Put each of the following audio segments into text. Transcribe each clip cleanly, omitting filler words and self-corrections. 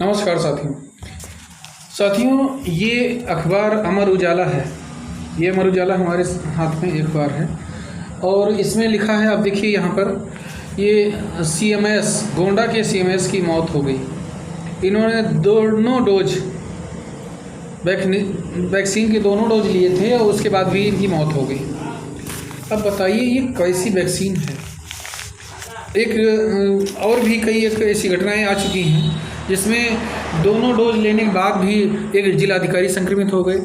नमस्कार साथियों, ये अखबार अमर उजाला है। ये अमर उजाला हमारे हाथ में एक अखबार है और इसमें लिखा है, आप देखिए यहाँ पर, ये सीएमएस गोंडा के सीएमएस की मौत हो गई। इन्होंने दोनों डोज वैक्सीन के दोनों डोज लिए थे और उसके बाद भी इनकी मौत हो गई। अब बताइए ये कैसी वैक्सीन है। एक और भी कई एक ऐसी घटनाएं आ चुकी हैं जिसमें दोनों डोज लेने के बाद भी एक जिलाधिकारी संक्रमित हो गए।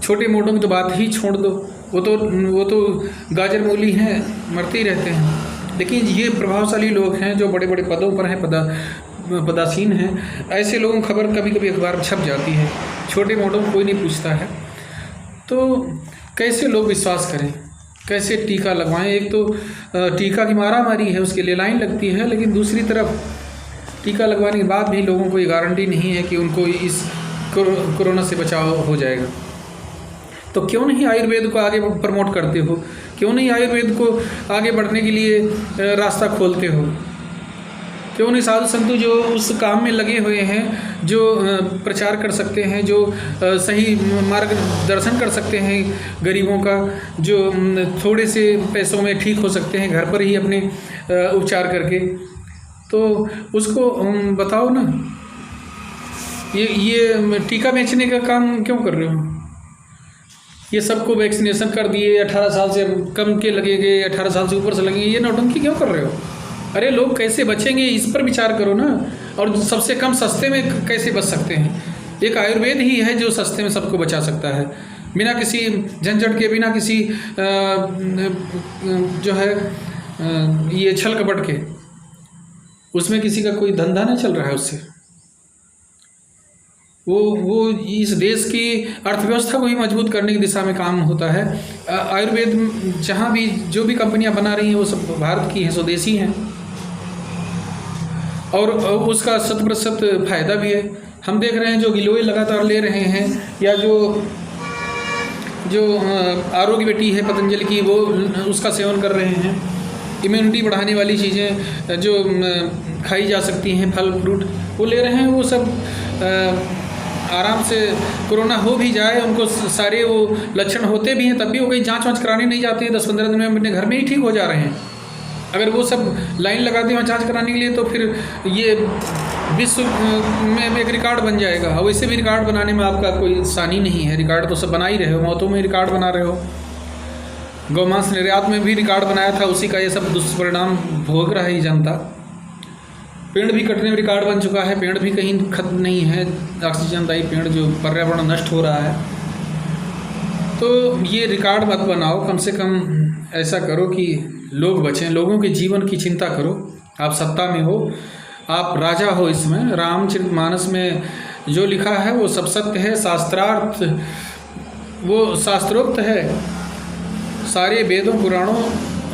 छोटे मोटों की तो बात ही छोड़ दो, वो तो गाजर मूली हैं, मरते ही रहते हैं। लेकिन ये प्रभावशाली लोग हैं जो बड़े बड़े पदों पर हैं, पदासीन हैं। ऐसे लोगों की खबर कभी कभी अखबार में छप जाती है, छोटे मोटों को कोई नहीं पूछता है। तो कैसे लोग विश्वास करें, कैसे टीका लगवाएं। एक तो टीका की मारामारी है, उसके लिए लाइन लगती है, लेकिन दूसरी तरफ टीका लगवाने के बाद भी लोगों को ये गारंटी नहीं है कि उनको इस कोरोना से बचाव हो जाएगा। तो क्यों नहीं आयुर्वेद को आगे प्रमोट करते हो, क्यों नहीं आयुर्वेद को आगे बढ़ने के लिए रास्ता खोलते हो, क्यों नहीं साधु संतु जो उस काम में लगे हुए हैं, जो प्रचार कर सकते हैं, जो सही मार्गदर्शन कर सकते हैं गरीबों का, जो थोड़े से पैसों में ठीक हो सकते हैं घर पर ही अपने उपचार करके, तो उसको बताओ ना। ये टीका बेचने का काम क्यों कर रहे हो। ये सबको वैक्सीनेशन कर दिए, 18 साल से कम के लगेंगे, 18 साल से ऊपर से लगेंगे, ये नौटंकी क्यों कर रहे हो। अरे लोग कैसे बचेंगे इस पर विचार करो ना। और सबसे कम सस्ते में कैसे बच सकते हैं। एक आयुर्वेद ही है जो सस्ते में सबको बचा सकता है, बिना किसी झंझट के, बिना किसी जो है ये छल कपट के। उसमें किसी का कोई धंधा नहीं चल रहा है उससे। वो इस देश की अर्थव्यवस्था को ही मजबूत करने की दिशा में काम होता है। आयुर्वेद जहाँ भी जो भी कंपनियां बना रही हैं वो सब भारत की हैं, स्वदेशी हैं, और उसका 100% फायदा भी है। हम देख रहे हैं जो गिलोय लगातार ले रहे हैं, या जो आरोग्य बेटी है पतंजलि की, वो उसका सेवन कर रहे हैं। इम्यूनिटी बढ़ाने वाली चीज़ें जो खाई जा सकती हैं, फल फ्रूट, वो ले रहे हैं। वो सब आराम से कोरोना हो भी जाए, उनको सारे वो लक्षण होते भी हैं, तब भी वो कहीं जांच वाँच कराने नहीं जाते हैं। 10-15 दिन में अपने घर में ही ठीक हो जा रहे हैं। अगर वो सब लाइन लगाते हैं जांच कराने के लिए, तो फिर ये विश्व में एक रिकॉर्ड बन जाएगा। और वैसे भी रिकॉर्ड बनाने में आपका कोई आसानी नहीं है। रिकॉर्ड तो सब बना ही रहे हो, मौतों में रिकॉर्ड बना रहे हो, गौमांस निर्यात में भी रिकॉर्ड बनाया था, उसी का ये सब दुष्परिणाम भोग रहा है जनता। पेड़ भी कटने में रिकॉर्ड बन चुका है, पेड़ भी कहीं खत्म नहीं है, ऑक्सीजनदायी पेड़ जो पर्यावरण नष्ट हो रहा है। तो ये रिकॉर्ड मत बनाओ, कम से कम ऐसा करो कि लोग बचें, लोगों के जीवन की चिंता करो। आप सत्ता में हो, आप राजा हो। इसमें रामचरितमानस में जो लिखा है वो सब सत्य है, शास्त्रार्थ वो शास्त्रोक्त है, सारे वेदों पुराणों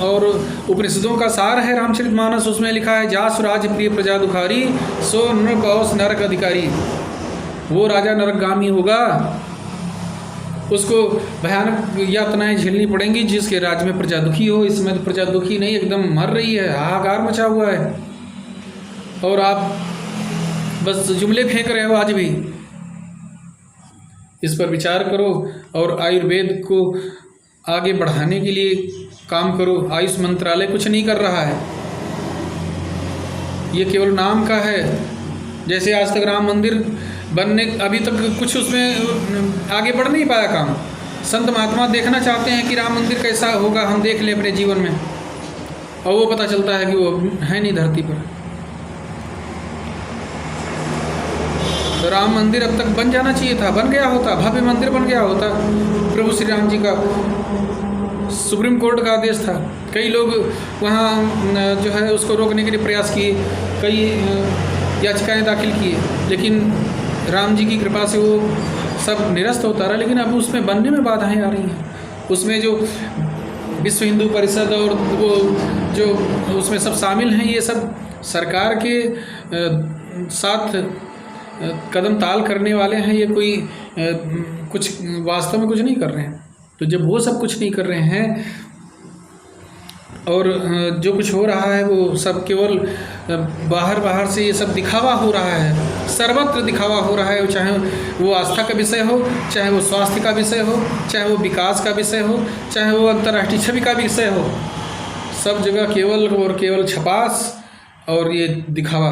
और उपनिषदों का सार है रामचरितमानस। उसमें लिखा है, जासु राज प्रिय प्रजा दुखारी, सो नृपौस नरक अधिकारी। वो राजा नरकगामी होगा, उसको भयानक यातनाएं झेलनी पड़ेंगी जिसके राज्य में प्रजा दुखी हो। इसमें तो प्रजा दुखी नहीं, एकदम मर रही है, हाहाकार मचा हुआ है, और आप बस जुमले फेंक रहे हो आज भी। इस पर विचार करो और आयुर्वेद को आगे बढ़ाने के लिए काम करो। आयुष मंत्रालय कुछ नहीं कर रहा है, ये केवल नाम का है। जैसे आज तक राम मंदिर बनने, अभी तक कुछ उसमें आगे बढ़ नहीं पाया काम। संत महात्मा देखना चाहते हैं कि राम मंदिर कैसा होगा, हम देख लें अपने जीवन में, और वो पता चलता है कि वो है नहीं धरती पर। तो राम मंदिर अब तक बन जाना चाहिए था, बन गया होता, भव्य मंदिर बन गया होता। प्रभु श्री राम जी का सुप्रीम कोर्ट का आदेश था। कई लोग वहाँ जो है उसको रोकने के लिए प्रयास किए, कई याचिकाएं दाखिल किए, लेकिन राम जी की कृपा से वो सब निरस्त होता रहा। लेकिन अब उसमें बनने में बाधाएं आ रही हैं। उसमें जो विश्व हिंदू परिषद और वो जो उसमें सब शामिल हैं, ये सब सरकार के साथ कदम ताल करने वाले हैं। ये कोई कुछ वास्तव में कुछ नहीं कर रहे हैं। तो जब वो सब कुछ नहीं कर रहे हैं और जो कुछ हो रहा है वो सब केवल बाहर से ये सब दिखावा हो रहा है, सर्वत्र दिखावा हो रहा है, चाहे वो आस्था का विषय हो, चाहे वो स्वास्थ्य का विषय हो, चाहे वो विकास का विषय हो, चाहे वो अंतर्राष्ट्रीय छवि का विषय हो, सब जगह केवल और केवल छपास और ये दिखावा,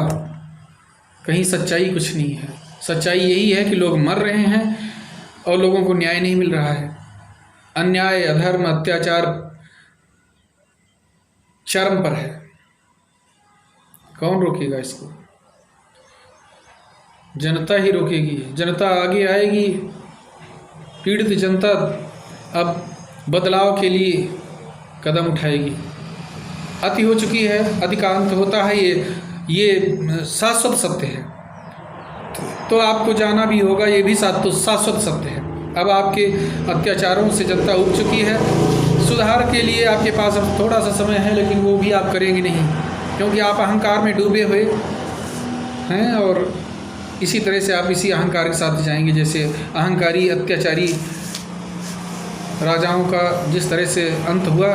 कहीं सच्चाई कुछ नहीं है। सच्चाई यही है कि लोग मर रहे हैं और लोगों को न्याय नहीं मिल रहा है। अन्याय, अधर्म, अत्याचार चरम पर है। कौन रोकेगा इसको? जनता ही रोकेगी। जनता आगे आएगी, पीड़ित जनता अब बदलाव के लिए कदम उठाएगी। अति हो चुकी है, अधिकांत होता है, ये शाश्वत सत्य है। तो आपको जाना भी होगा, ये भी शाश्वत सत्य है। अब आपके अत्याचारों से जनता उब चुकी है। सुधार के लिए आपके पास अब थोड़ा सा समय है, लेकिन वो भी आप करेंगे नहीं, क्योंकि आप अहंकार में डूबे हुए हैं और इसी तरह से आप इसी अहंकार के साथ जाएंगे। जैसे अहंकारी अत्याचारी राजाओं का जिस तरह से अंत हुआ,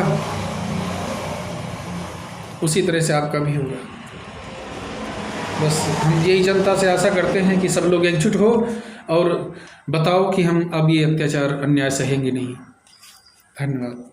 उसी तरह से आपका भी होगा। बस हम यही जनता से आशा करते हैं कि सब लोग एकजुट हो और बताओ कि हम अब ये अत्याचार अन्याय सहेंगे नहीं। धन्यवाद।